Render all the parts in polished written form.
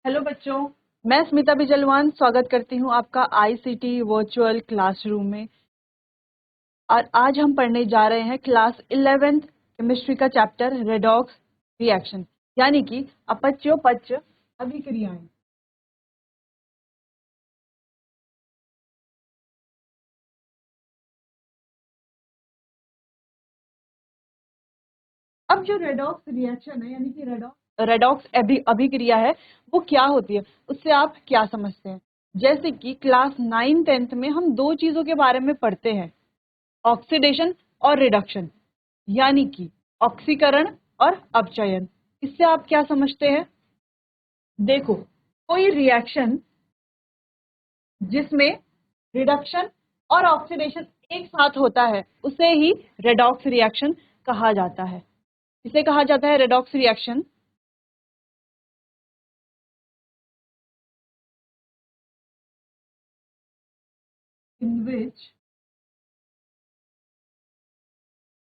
Hello बच्चों, मैं स्मिता बिजलवान स्वागत करती हूँ आपका आईसीटी वर्चुअल क्लासरूम में। और आज हम पढ़ने जा रहे हैं क्लास 11th केमिस्ट्री का चैप्टर रेडॉक्स रिएक्शन, यानी कि अपचयोपच्य अभिक्रियाएं। अब जो रेडॉक्स रिएक्शन है यानी कि रेडॉक्स अभिक्रिया है, वो क्या होती है, उससे आप क्या समझते हैं। जैसे कि क्लास 9-10th में हम दो चीजों के बारे में पढ़ते हैं, ऑक्सीडेशन और रिडक्शन, यानी कि ऑक्सीकरण और अपचयन। इससे आप क्या समझते हैं? देखो, कोई रिएक्शन जिसमें रिडक्शन और ऑक्सीडेशन एक साथ होता है उसे ही रेडॉक्स रिएक्शन कहा जाता है। इसे कहा जाता है redox reaction. In which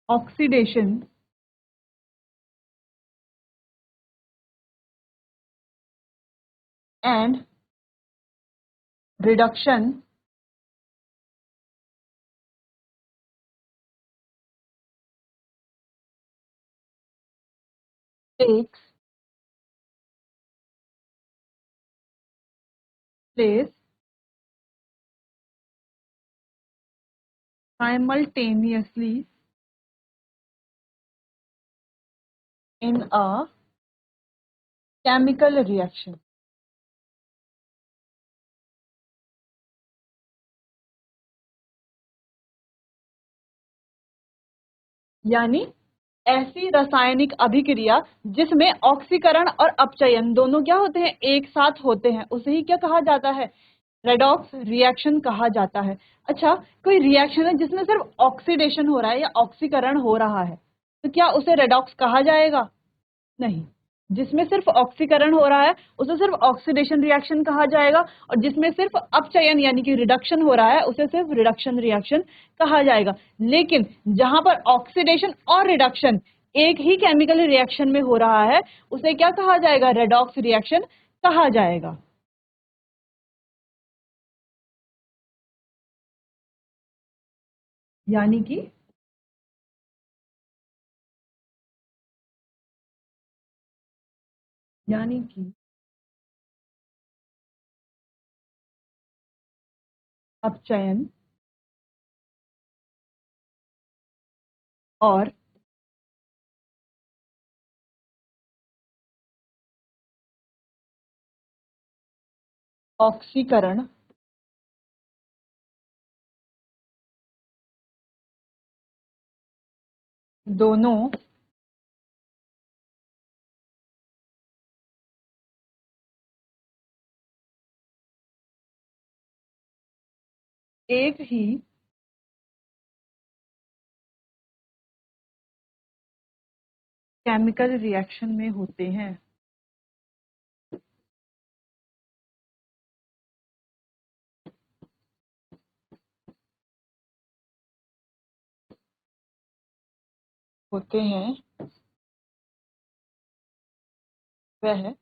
oxidation and reduction takes place simultaneously in a chemical reaction। यानी ऐसी रासायनिक अभिक्रिया जिसमें ऑक्सीकरण और अपचयन दोनों क्या होते हैं, एक साथ होते हैं, उसे ही क्या कहा जाता है, रेडॉक्स रिएक्शन कहा जाता है। अच्छा, कोई रिएक्शन है जिसमें सिर्फ ऑक्सीडेशन हो रहा है या ऑक्सीकरण हो रहा है, तो क्या उसे रेडॉक्स कहा जाएगा? नहीं। जिसमें सिर्फ ऑक्सीकरण हो रहा है उसे सिर्फ ऑक्सीडेशन रिएक्शन कहा जाएगा, और जिसमें सिर्फ अपचयन यानी कि रिडक्शन हो रहा है उसे सिर्फ रिडक्शन रिएक्शन कहा जाएगा। लेकिन जहां पर ऑक्सीडेशन और रिडक्शन एक ही केमिकल रिएक्शन में हो रहा है उसे क्या कहा जाएगा, रेडॉक्स रिएक्शन कहा जाएगा। यानी कि यानी कि अपचयन और ऑक्सीकरण दोनों एक ही केमिकल रिएक्शन में होते हैं। होते हैं वह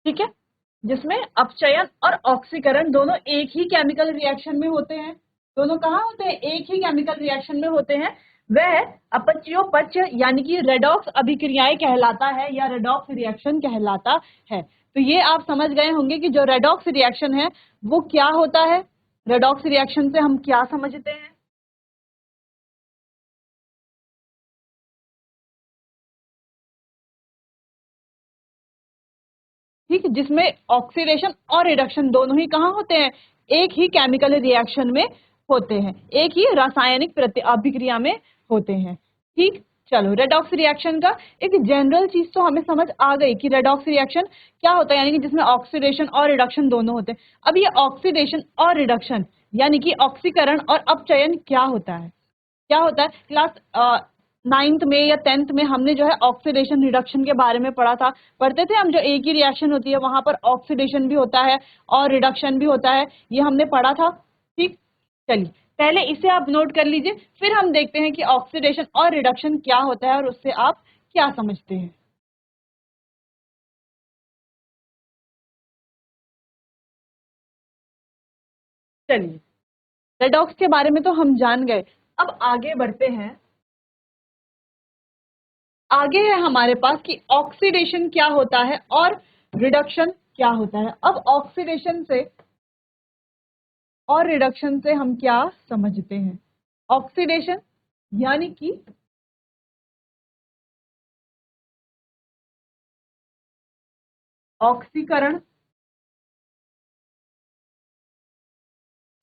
ठीक है, जिसमें अपचयन और ऑक्सीकरण दोनों एक ही केमिकल रिएक्शन में होते हैं। दोनों कहाँ होते हैं, एक ही केमिकल रिएक्शन में होते हैं। वह अपचयोपच्य यानी कि रेडॉक्स अभिक्रियाएं कहलाता है या रेडॉक्स रिएक्शन कहलाता है। तो ये आप समझ गए होंगे कि जो रेडॉक्स रिएक्शन है वो क्या होता है, रेडॉक्स रिएक्शन से हम क्या समझते हैं। ठीक है, जिसमें ऑक्सीडेशन और रिडक्शन दोनों ही कहाँ होते हैं, एक ही केमिकल रिएक्शन में होते हैं, एक ही रासायनिक अभिक्रिया में होते हैं। ठीक, चलो, रेडॉक्स रिएक्शन का एक जनरल चीज तो हमें समझ आ गई कि रेडॉक्स रिएक्शन क्या होता है, यानी कि जिसमें ऑक्सीडेशन और रिडक्शन दोनों होते हैं। अब ये ऑक्सीडेशन और रिडक्शन यानी कि ऑक्सीकरण और अपचयन क्या होता है? क्या होता है? क्लास 9th में या 10th में हमने जो है ऑक्सीडेशन रिडक्शन के बारे में पढ़ा था, पढ़ते थे हम। जो एक ही रिएक्शन होती है वहां पर ऑक्सीडेशन भी होता है और रिडक्शन भी होता है, ये हमने पढ़ा था। ठीक, चलिए पहले इसे आप नोट कर लीजिए, फिर हम देखते हैं कि ऑक्सीडेशन और रिडक्शन क्या होता है और उससे आप क्या समझते हैं। चलिए, रेडॉक्स के बारे में तो हम जान गए, अब आगे बढ़ते हैं। आगे है हमारे पास कि ऑक्सीडेशन क्या होता है और रिडक्शन क्या होता है। अब ऑक्सीडेशन से और रिडक्शन से हम क्या समझते हैं? ऑक्सीडेशन यानी कि ऑक्सीकरण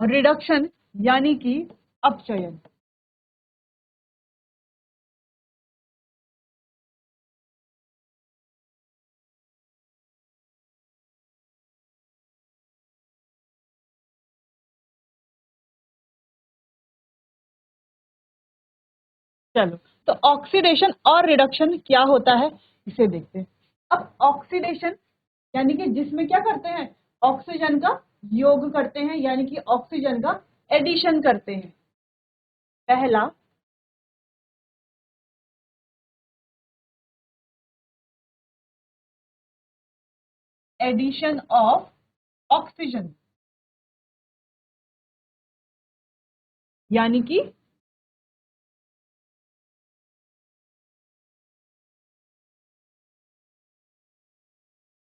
और रिडक्शन यानी कि अपचयन। चलो, तो ऑक्सीडेशन और रिडक्शन क्या होता है इसे देखते हैं। अब ऑक्सीडेशन यानी कि जिसमें क्या करते हैं, ऑक्सीजन का योग करते हैं, यानी कि ऑक्सीजन का एडिशन करते हैं। पहला एडिशन ऑफ ऑक्सीजन, यानी कि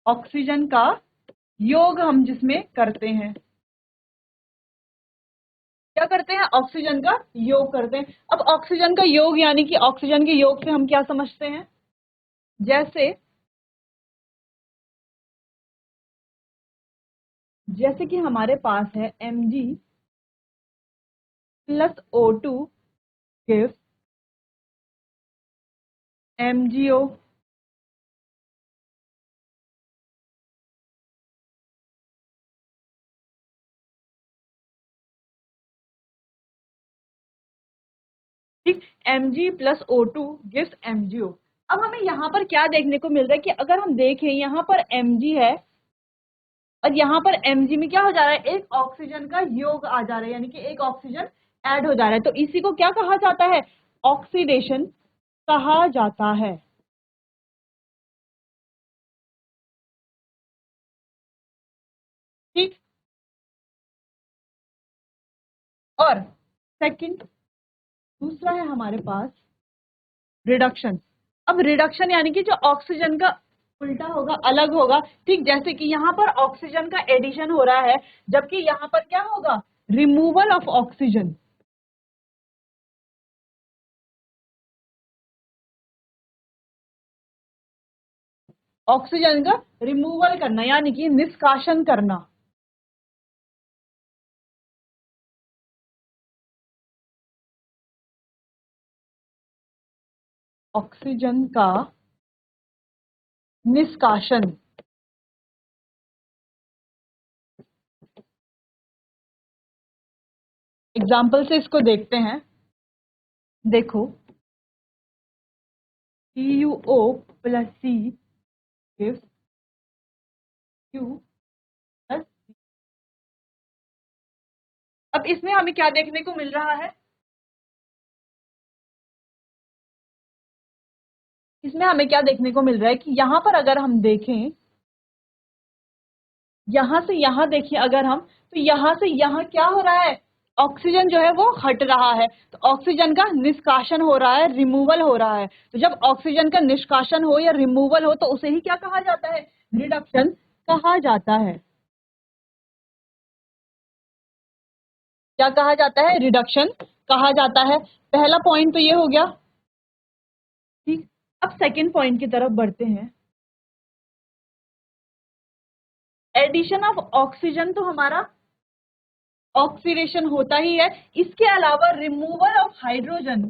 ऑक्सीजन का योग हम जिसमें करते हैं, क्या करते हैं, ऑक्सीजन का योग करते हैं। अब ऑक्सीजन का योग यानी कि ऑक्सीजन के योग से हम क्या समझते हैं? जैसे जैसे कि हमारे पास है Mg plus O2 gives MgO। ठीक, Mg plus O2 gives MgO। अब हमें यहाँ पर क्या देखने को मिल रहा है कि अगर हम देखें यहाँ पर Mg है और यहाँ पर Mg में क्या हो जा रहा है, एक ऑक्सीजन का योग आ जा रहा है, यानी कि एक ऑक्सीजन ऐड हो जा रहा है। तो इसी को क्या कहा जाता है? ऑक्सीडेशन कहा जाता है। ठीक, और सेकंड दूसरा है हमारे पास रिडक्शन। अब रिडक्शन यानी कि जो ऑक्सीजन का उल्टा होगा, अलग होगा। ठीक, जैसे कि यहाँ पर ऑक्सीजन का एडिशन हो रहा है, जबकि यहाँ पर क्या होगा, रिमूवल ऑफ ऑक्सीजन। ऑक्सीजन का रिमूवल करना यानी कि निष्कासन करना। ऑक्सीजन का निष्कासन। एग्जाम्पल से इसको देखते हैं। देखो, CuO plus C gives Q plus. अब इसमें हमें क्या देखने को मिल रहा है? इसमें हमें क्या देखने को मिल रहा है कि यहाँ पर अगर हम देखें, यहां से यहां देखिए अगर हम, तो यहां से यहां क्या हो रहा है, ऑक्सीजन जो है वो हट रहा है, तो ऑक्सीजन का निष्कासन हो रहा है, रिमूवल हो रहा है। तो जब ऑक्सीजन का निष्कासन हो या रिमूवल हो तो उसे ही क्या कहा जाता है, रिडक्शन कहा जाता है। क्या कहा जाता है, रिडक्शन कहा जाता है। पहला पॉइंट तो ये हो गया। ठीक, अब सेकेंड पॉइंट की तरफ बढ़ते हैं। एडिशन ऑफ ऑक्सीजन तो हमारा ऑक्सीडेशन होता ही है, इसके अलावा removal of hydrogen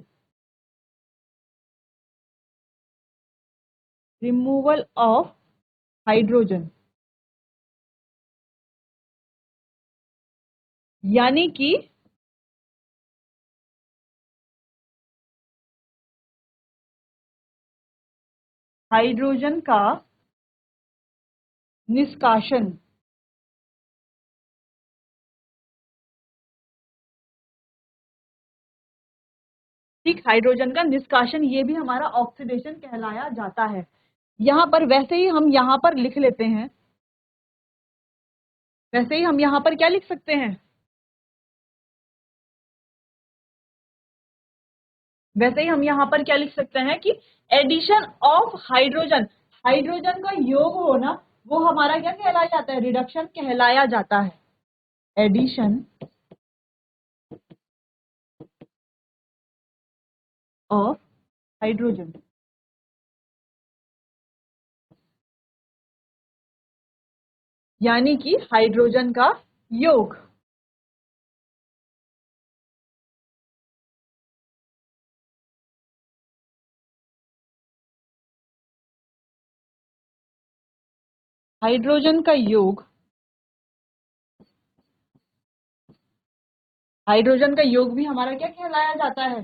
removal of hydrogen, यानी कि हाइड्रोजन का निष्कासन, ठीक, हाइड्रोजन का निष्कासन ये भी हमारा ऑक्सीडेशन कहलाया जाता है। यहां पर वैसे ही हम यहां पर लिख लेते हैं, वैसे ही हम यहां पर क्या लिख सकते हैं, वैसे ही हम यहां पर क्या लिख सकते हैं कि एडिशन ऑफ हाइड्रोजन, हाइड्रोजन का योग होना वो हमारा क्या कहलाया जाता है, रिडक्शन कहलाया जाता है। एडिशन ऑफ हाइड्रोजन, यानी कि हाइड्रोजन का योग। हाइड्रोजन का योग, हाइड्रोजन का योग भी हमारा क्या कहलाया जाता है,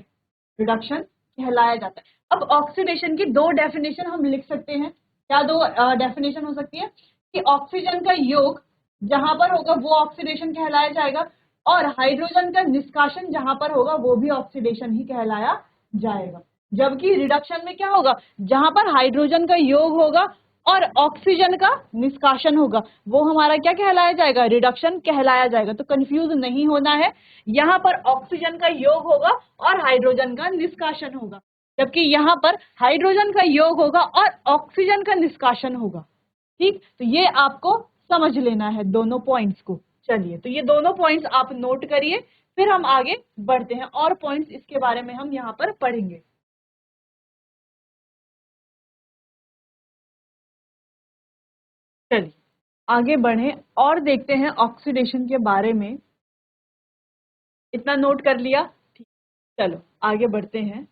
रिडक्शन कहलाया जाता है। अब ऑक्सीडेशन की दो डेफिनेशन हम लिख सकते हैं। क्या दो डेफिनेशन हो सकती है कि ऑक्सीजन का योग जहां पर होगा वो ऑक्सीडेशन कहलाया जाएगा, और हाइड्रोजन का निष्कासन जहां पर होगा वो भी ऑक्सीडेशन ही कहलाया जाएगा। जबकि रिडक्शन में क्या होगा, जहां पर हाइड्रोजन का योग होगा और ऑक्सीजन का निष्कासन होगा वो हमारा क्या कहलाया जाएगा, रिडक्शन कहलाया जाएगा। तो कंफ्यूज नहीं होना है, यहाँ पर ऑक्सीजन का योग होगा और हाइड्रोजन का निष्कासन होगा, जबकि यहाँ पर हाइड्रोजन का योग होगा और ऑक्सीजन का निष्कासन होगा। ठीक, तो ये आपको समझ लेना है दोनों पॉइंट्स को। चलिए, तो ये दोनों पॉइंट्स आप नोट करिए, फिर हम आगे बढ़ते हैं और पॉइंट्स इसके बारे में हम यहाँ पर पढ़ेंगे। चलिए आगे बढ़े और देखते हैं ऑक्सीडेशन के बारे में। इतना नोट कर लिया, ठीक, चलो आगे बढ़ते हैं।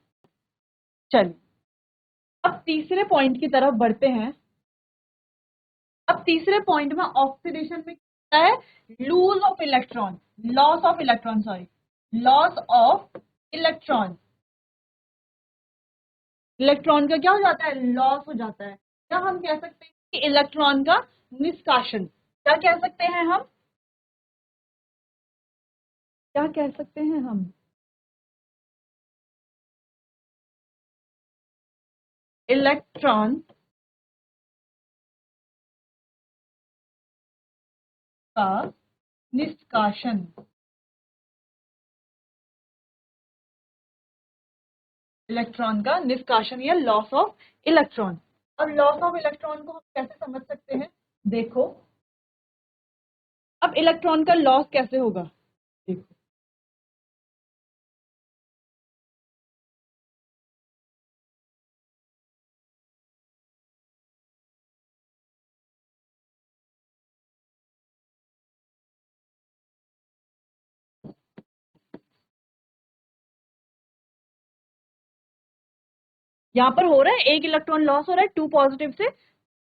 चलिए अब तीसरे पॉइंट की तरफ बढ़ते हैं। अब तीसरे पॉइंट में ऑक्सीडेशन में क्या है, lose of electron, loss of electron, sorry, loss of electron. Electron का क्या हो जाता है, लॉस हो जाता है, या हम कह सकते हैं कि इलेक्ट्रॉन का निष्कासन। क्या कह सकते हैं हम, क्या कह सकते हैं हम, इलेक्ट्रॉन का निष्कासन, इलेक्ट्रॉन का निष्कासन या लॉस ऑफ इलेक्ट्रॉन। और लॉस ऑफ इलेक्ट्रॉन को हम कैसे समझ सकते हैं, देखो अब इलेक्ट्रॉन का लॉस कैसे होगा, देखो यहाँ पर हो रहा है, एक इलेक्ट्रॉन लॉस हो रहा है, 2 पॉजिटिव से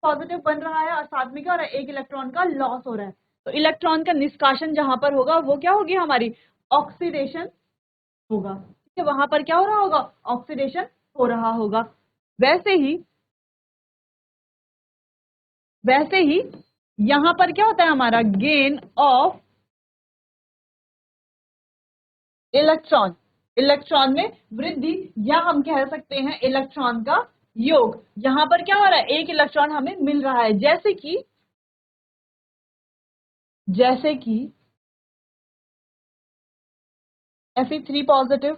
पॉजिटिव बन रहा है और साथ में क्या हो रहा है, एक इलेक्ट्रॉन का लॉस हो रहा है। तो इलेक्ट्रॉन का निष्कासन जहां पर होगा वो क्या होगी, हमारी ऑक्सीडेशन होगा। ठीक है, वहां पर क्या हो रहा होगा, ऑक्सीडेशन हो रहा होगा। वैसे ही वैसे ही यहां पर क्या होता है हमारा, गेन ऑफ इलेक्ट्रॉन, इलेक्ट्रॉन में वृद्धि, या हम कह सकते हैं इलेक्ट्रॉन का योग। यहां पर क्या हो रहा है, एक इलेक्ट्रॉन हमें मिल रहा है, जैसे कि Fe3 पॉजिटिव,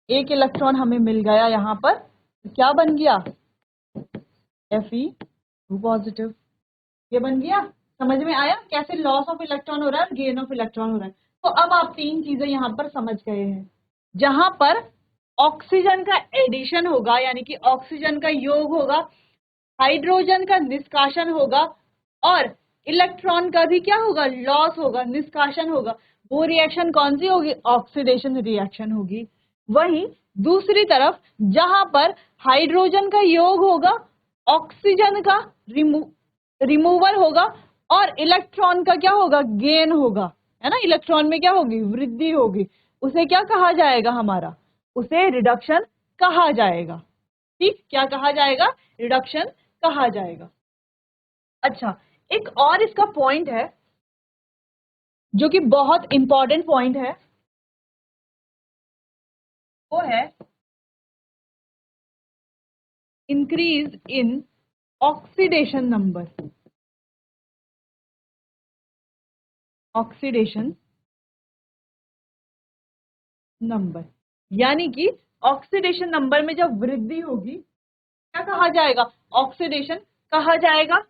एक इलेक्ट्रॉन हमें मिल गया यहाँ पर, तो क्या बन गया, Fe2 पॉजिटिव, ये बन गया। समझ में आया कैसे लॉस ऑफ इलेक्ट्रॉन हो रहा है, गेन ऑफ इलेक्ट्रॉन हो रहा है। तो अब आप तीन चीजें यहाँ पर समझ गए हैं, जहां पर ऑक्सीजन का एडिशन होगा यानी कि ऑक्सीजन का योग होगा, हाइड्रोजन का निष्कासन होगा, और इलेक्ट्रॉन का भी क्या होगा, लॉस होगा, निष्कासन होगा। वो रिएक्शन कौन सी होगी, ऑक्सीडेशन रिएक्शन होगी। वहीं दूसरी तरफ जहां पर हाइड्रोजन का योग होगा ऑक्सीजन का रिमूवल होगा और इलेक्ट्रॉन का क्या होगा, गेन होगा, है ना। इलेक्ट्रॉन में क्या होगी, वृद्धि होगी। उसे क्या कहा जाएगा हमारा, उसे रिडक्शन कहा जाएगा। ठीक, क्या कहा जाएगा, रिडक्शन कहा जाएगा। अच्छा, एक और इसका पॉइंट है जो कि बहुत इंपॉर्टेंट पॉइंट है, वो है increase in oxidation number. Oxidation number यानी कि ऑक्सीडेशन नंबर में जब वृद्धि होगी क्या कहा जाएगा, ऑक्सीडेशन कहा जाएगा।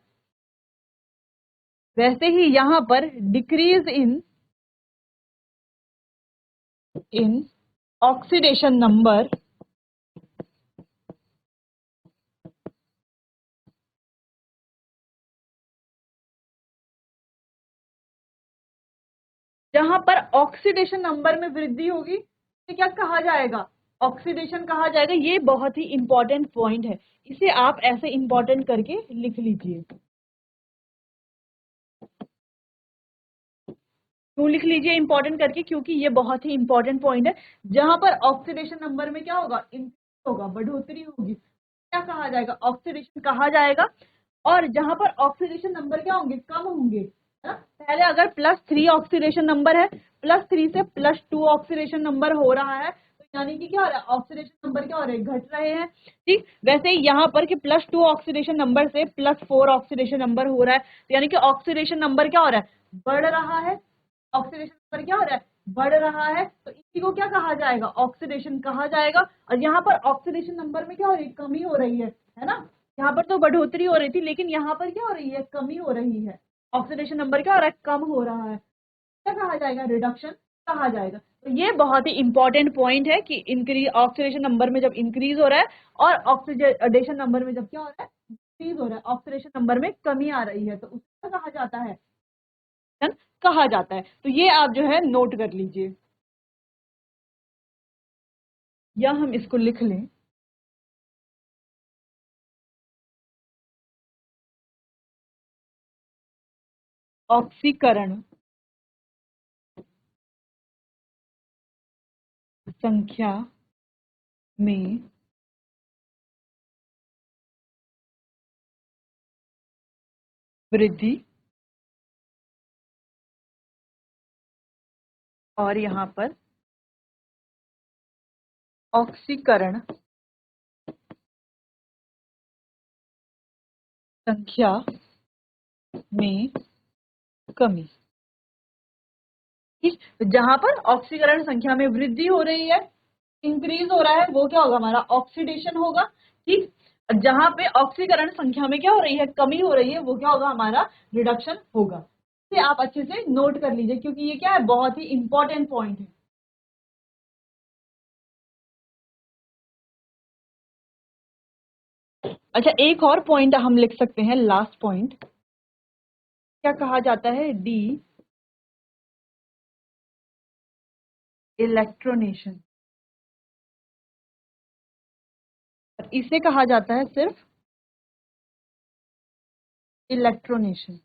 वैसे ही यहां पर डिक्रीज इन ऑक्सीडेशन नंबर जहां पर ऑक्सीडेशन नंबर में वृद्धि होगी ये क्या कहा जाएगा, ऑक्सीडेशन कहा जाएगा। ये बहुत ही इंपॉर्टेंट पॉइंट है, इसे आप ऐसे इंपॉर्टेंट करके लिख लीजिए। क्यों लिख लीजिए इंपॉर्टेंट करके, क्योंकि ये बहुत ही इंपॉर्टेंट पॉइंट है। जहां पर ऑक्सीडेशन नंबर में क्या होगा, इंक्रीज होगा, बढ़ोतरी होगी, क्या कहा जाएगा, ऑक्सीडेशन कहा जाएगा। और जहां पर ऑक्सीडेशन नंबर क्या होंगे, कम होंगे, है ना। पहले अगर +3 ऑक्सीडेशन नंबर है, +3 से +2 ऑक्सीडेशन नंबर हो रहा है, तो यानी कि क्या हो रहा है, ऑक्सीडेशन नंबर क्या हो रहे हैं, घट रहे हैं। ठीक, वैसे ही यहाँ पर कि +2 ऑक्सीडेशन नंबर से +4 ऑक्सीडेशन नंबर हो रहा है, तो यानी कि ऑक्सीडेशन नंबर क्या हो रहा है, बढ़ रहा है। ऑक्सीडेशन नंबर क्या हो रहा है, बढ़ रहा है, तो इसी को क्या कहा जाएगा, ऑक्सीडेशन कहा जाएगा। और यहाँ पर ऑक्सीडेशन नंबर में क्या हो रही है, कमी हो रही है ना। यहाँ पर तो बढ़ोतरी हो रही थी, लेकिन यहाँ पर क्या हो रही है, कमी हो रही है। ऑक्सीडेशन नंबर क्या हो रहा है, कम हो रहा है, क्या कहा जाएगा, रिडक्शन कहा जाएगा। तो ये बहुत ही इंपॉर्टेंट पॉइंट है कि इंक्रीज ऑक्सीडेशन नंबर में जब इंक्रीज हो रहा है और ऑक्सीडेशन नंबर में जब क्या हो रहा है, डिक्रीज हो रहा है, ऑक्सीडेशन नंबर में कमी आ रही है, तो उसको कहा जाता है, कहा जाता है। तो ये आप जो है नोट कर लीजिए, या हम इसको लिख लें, ऑक्सीकरण संख्या में वृद्धि, और यहाँ पर ऑक्सीकरण संख्या में कमी। ठीक, तो जहां पर ऑक्सीकरण संख्या में वृद्धि हो रही है, इंक्रीज हो रहा है, वो क्या होगा, हमारा ऑक्सीडेशन होगा। ठीक, जहां पे ऑक्सीकरण संख्या में क्या हो रही है, कमी हो रही है, वो क्या होगा, हमारा रिडक्शन होगा। इसे आप अच्छे से नोट कर लीजिए, क्योंकि ये क्या है, बहुत ही इंपॉर्टेंट पॉइंट है। अच्छा, एक और पॉइंट हम लिख सकते हैं, लास्ट पॉइंट, क्या कहा जाता है, डी इलेक्ट्रोनेशन। इसे कहा जाता है सिर्फ इलेक्ट्रोनेशन।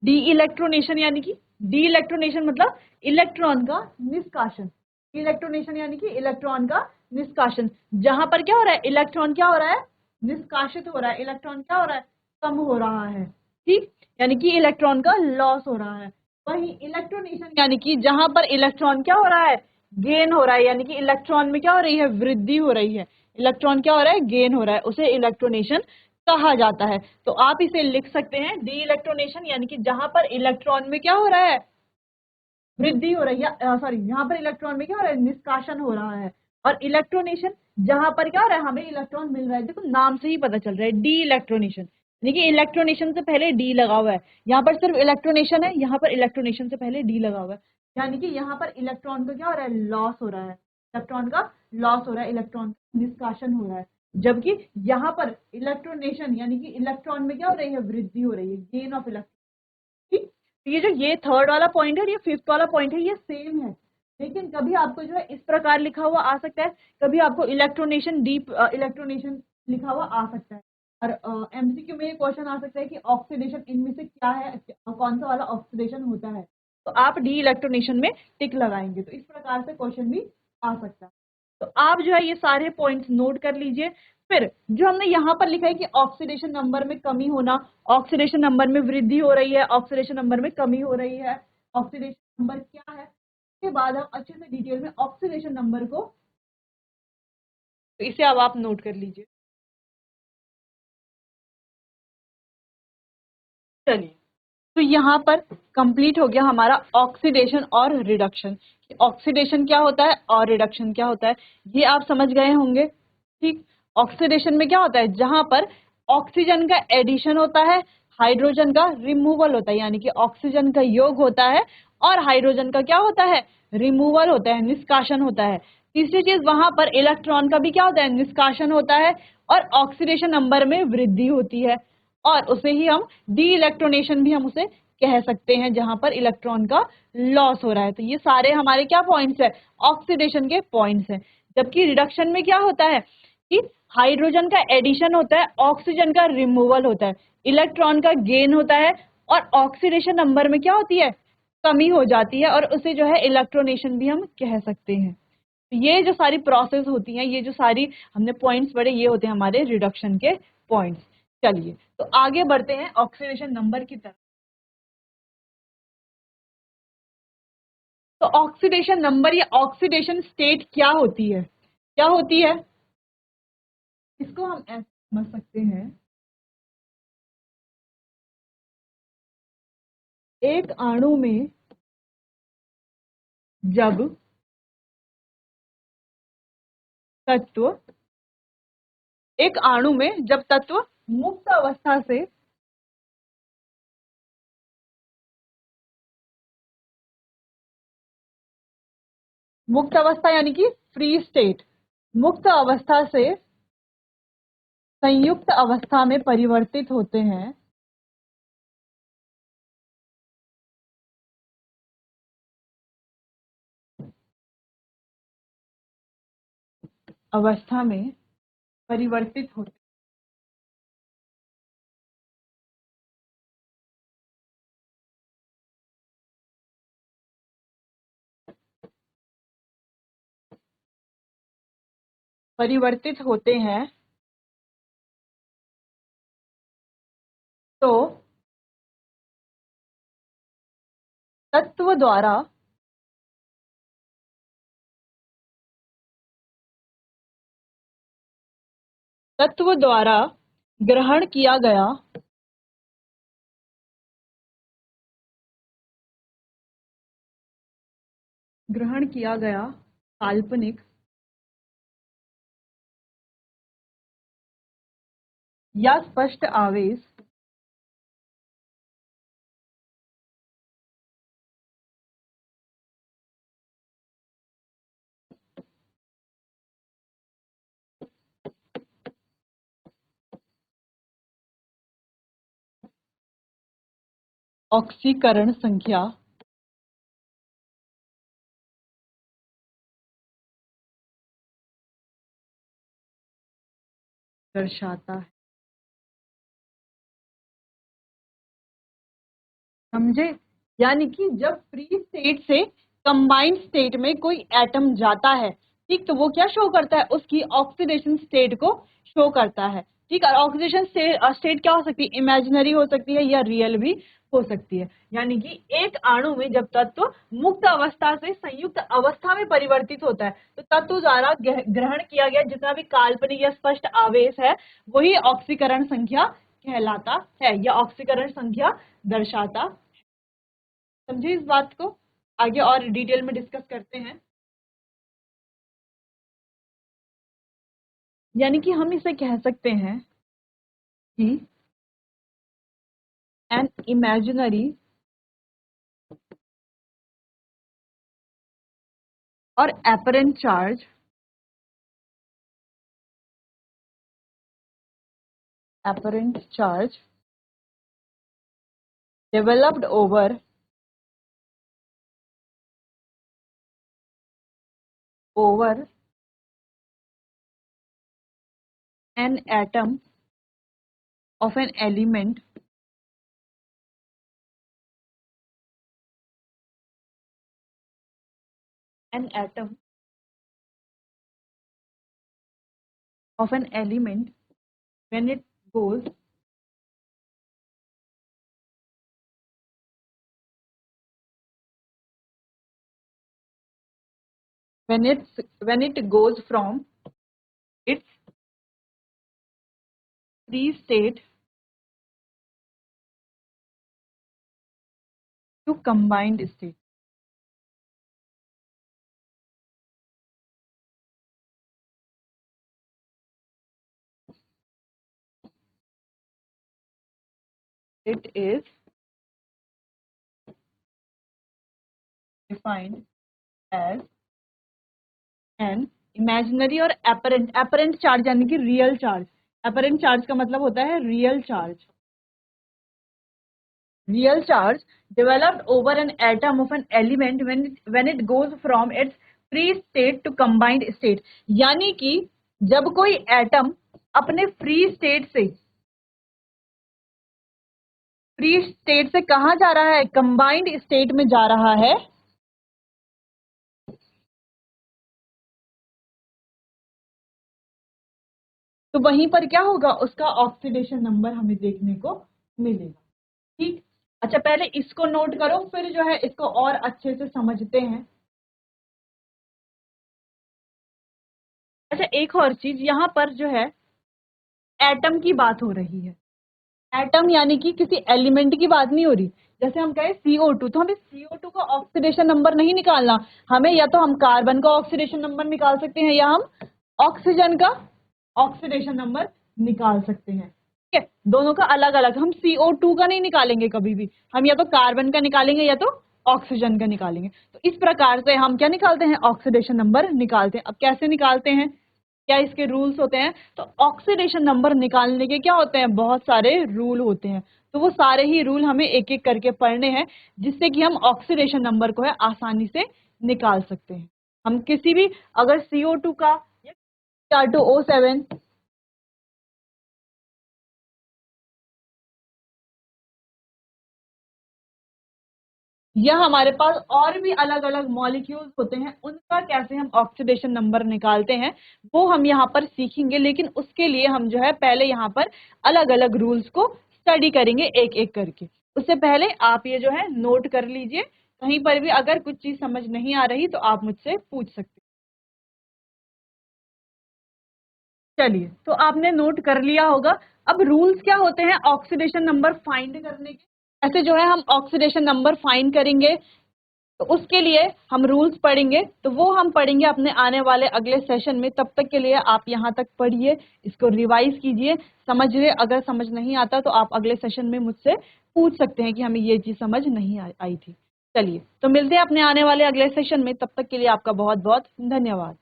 डी इलेक्ट्रोनेशन यानी कि, डी इलेक्ट्रोनेशन मतलब इलेक्ट्रॉन का निष्कासन। इलेक्ट्रोनेशन यानी कि इलेक्ट्रॉन का निष्कासन। जहां पर क्या हो रहा है, इलेक्ट्रॉन क्या हो रहा है, निष्कासित हो रहा है, इलेक्ट्रॉन क्या हो रहा है, कम हो रहा है। ठीक, यानी कि इलेक्ट्रॉन का लॉस हो रहा है। वही इलेक्ट्रोनेशन यानी कि जहां पर इलेक्ट्रॉन क्या हो रहा है, गेन हो रहा है, यानी कि इलेक्ट्रॉन में क्या हो रही है, वृद्धि हो रही है। इलेक्ट्रॉन क्या हो रहा है, गेन हो रहा है, उसे इलेक्ट्रोनेशन कहा जाता है। तो आप इसे लिख सकते हैं, डी इलेक्ट्रोनेशन यानी कि जहां पर इलेक्ट्रॉन में क्या हो रहा है, वृद्धि हो रही है, सॉरी, यहाँ पर इलेक्ट्रॉन में क्या हो रहा है, निष्कासन हो रहा है। और इलेक्ट्रोनेशन जहां पर क्या हो रहा है, हमें इलेक्ट्रॉन मिल रहा है। देखो नाम से ही पता चल रहा है, डी इलेक्ट्रोनेशन, यानी कि इलेक्ट्रोनेशन से पहले डी लगा हुआ है। यहाँ पर सिर्फ इलेक्ट्रोनेशन है, यहाँ पर इलेक्ट्रोनेशन से पहले डी लगा हुआ है, यानी कि यहाँ पर इलेक्ट्रॉन का क्या हो रहा है, लॉस हो रहा है। इलेक्ट्रॉन का लॉस हो रहा है, इलेक्ट्रॉन का निष्कासन हो रहा है। जबकि यहाँ पर इलेक्ट्रोनेशन यानी कि इलेक्ट्रॉन में क्या हो रही है, वृद्धि हो रही है, गेन ऑफ इलेक्ट्रॉन। ठीक, तो ये जो ये थर्ड वाला पॉइंट है और ये फिफ्थ वाला पॉइंट है, ये सेम है। लेकिन कभी आपको जो है इस प्रकार लिखा हुआ आ सकता है, कभी आपको इलेक्ट्रोनेशन डीप इलेक्ट्रोनेशन लिखा हुआ आ सकता है। और एमसीक्यू में ये क्वेश्चन आ सकता है कि ऑक्सीडेशन इनमें से क्या है, कौन सा वाला ऑक्सीडेशन होता है, तो आप डी इलेक्ट्रोनेशन में टिक लगाएंगे, तो इस प्रकार से क्वेश्चन भी आ सकता है। तो आप जो है ये सारे पॉइंट्स नोट कर लीजिए। फिर जो हमने यहाँ पर लिखा है कि ऑक्सीडेशन नंबर में कमी होना, ऑक्सीडेशन नंबर में वृद्धि हो रही है, ऑक्सीडेशन नंबर में कमी हो रही है, ऑक्सीडेशन नंबर क्या है, के बाद हम अच्छे से डिटेल में ऑक्सीडेशन नंबर को, तो इसे अब आप नोट कर लीजिए। चलिए, तो यहाँ पर कंप्लीट हो गया हमारा ऑक्सीडेशन और रिडक्शन। ऑक्सीडेशन क्या होता है और रिडक्शन क्या होता है, ये आप समझ गए होंगे। ठीक, ऑक्सीडेशन में क्या होता है, जहां पर ऑक्सीजन का एडिशन होता है, हाइड्रोजन का रिमूवल होता है, यानी कि ऑक्सीजन का योग होता है और हाइड्रोजन का क्या होता है, रिमूवल होता है, निष्कासन होता है। तीसरी चीज, वहां पर इलेक्ट्रॉन का भी क्या होता है, निष्कासन होता है और ऑक्सीडेशन नंबर में वृद्धि होती है, और उसे ही हम डी इलेक्ट्रोनेशन भी हम उसे कह सकते हैं, जहां पर इलेक्ट्रॉन का लॉस हो रहा है। तो ये सारे हमारे क्या पॉइंट्स है, ऑक्सीडेशन के पॉइंट्स हैं। जबकि रिडक्शन में क्या होता है कि हाइड्रोजन का एडिशन होता है, ऑक्सीजन का रिमूवल होता है, इलेक्ट्रॉन का गेन होता है और ऑक्सीडेशन नंबर में क्या होती है, कमी हो जाती है, और उसे जो है इलेक्ट्रोनेशन भी हम कह सकते हैं। तो ये जो सारी प्रोसेस होती हैं, ये जो सारी हमने पॉइंट्स पढ़े, ये होते हैं हमारे रिडक्शन के पॉइंट्स। चलिए, तो आगे बढ़ते हैं ऑक्सीडेशन नंबर की तरफ। तो ऑक्सीडेशन नंबर या ऑक्सीडेशन स्टेट क्या होती है, क्या होती है, इसको हम ऐसे समझ सकते हैं, एक अणु में जब तत्व, एक अणु में जब तत्व मुक्त अवस्था से, मुक्त अवस्था यानी कि फ्री स्टेट, मुक्त अवस्था से संयुक्त अवस्था में परिवर्तित होते हैं, अवस्था में परिवर्तित होते, परिवर्तित होते हैं, तो तत्व द्वारा, तत्व द्वारा ग्रहण किया गया, ग्रहण किया गया काल्पनिक या स्पष्ट आवेश ऑक्सीकरण संख्या दर्शाता है। समझे, यानी कि जब फ्री स्टेट से कंबाइंड स्टेट में कोई एटम जाता है, ठीक, तो वो क्या शो करता है, उसकी ऑक्सीडेशन स्टेट को शो करता है। ठीक, और ऑक्सीडेशन स्टेट क्या हो सकती है, इमेजिनरी हो सकती है या रियल भी हो सकती है। यानी कि एक अणु में जब तत्व मुक्त अवस्था से संयुक्त अवस्था में परिवर्तित होता है, तो तत्व द्वारा ग्रहण किया गया जितना भी काल्पनिक या स्पष्ट आवेश है, वही ऑक्सीकरण संख्या कहलाता है या ऑक्सीकरण संख्या दर्शाता। समझे इस बात को, आगे और डिटेल में डिस्कस करते हैं। यानी कि हम इसे कह सकते हैं कि एन इमेजिनरी और apparent charge, apparent charge developed over over an atom of an element when it goes when it goes from its free state to combined state. It is defined as an imaginary और apparent charge यानी कि real charge. Apparent charge का मतलब होता है real charge. Real charge developed over an atom of an element when it goes from its free state to combined state. यानी कि जब कोई एटम अपने फ्री स्टेट से कहाँ जा रहा है, कंबाइंड स्टेट में जा रहा है, तो वहीं पर क्या होगा, उसका ऑक्सीडेशन नंबर हमें देखने को मिलेगा. ठीक. अच्छा, पहले इसको नोट करो, फिर जो है इसको और अच्छे से समझते हैं. अच्छा, एक और चीज, यहाँ पर जो है एटम की बात हो रही है. एटम यानी कि किसी एलिमेंट की बात नहीं हो रही. जैसे हम कहें CO2, तो हमें CO2 का ऑक्सीडेशन नंबर नहीं निकालना, हमें या तो हम कार्बन का ऑक्सीडेशन नंबर निकाल सकते हैं या हम ऑक्सीजन का ऑक्सीडेशन नंबर निकाल सकते हैं. ठीक है, दोनों का अलग अलग. हम CO2 का नहीं निकालेंगे कभी भी, हम या तो कार्बन का निकालेंगे या तो ऑक्सीजन का निकालेंगे. तो इस प्रकार से हम क्या निकालते हैं, ऑक्सीडेशन नंबर निकालते हैं. अब कैसे निकालते हैं, क्या इसके रूल्स होते हैं, तो ऑक्सीडेशन नंबर निकालने के क्या होते हैं, बहुत सारे रूल होते हैं. तो वो सारे ही रूल हमें एक एक करके पढ़ने हैं, जिससे कि हम ऑक्सीडेशन नंबर को है आसानी से निकाल सकते हैं. हम किसी भी अगर CO2 का H2O7 या हमारे पास और भी अलग अलग मॉलिक्यूल्स होते हैं, उनका कैसे हम ऑक्सीडेशन नंबर निकालते हैं वो हम यहाँ पर सीखेंगे. लेकिन उसके लिए हम जो है पहले यहाँ पर अलग अलग रूल्स को स्टडी करेंगे एक एक करके. उससे पहले आप ये जो है नोट कर लीजिए. कहीं पर भी अगर कुछ चीज समझ नहीं आ रही तो आप मुझसे पूछ सकते हैं. चलिए, तो आपने नोट कर लिया होगा. अब रूल्स क्या होते हैं ऑक्सीडेशन नंबर फाइंड करने के. ऐसे जो है हम ऑक्सीडेशन नंबर फाइंड करेंगे, तो उसके लिए हम रूल्स पढ़ेंगे, तो वो हम पढ़ेंगे अपने आने वाले अगले सेशन में. तब तक के लिए आप यहाँ तक पढ़िए, इसको रिवाइज कीजिए, समझिए. अगर समझ नहीं आता तो आप अगले सेशन में मुझसे पूछ सकते हैं कि हमें ये चीज समझ नहीं आई थी. चलिए, तो मिलते हैं अपने आने वाले अगले सेशन में. तब तक के लिए आपका बहुत बहुत धन्यवाद.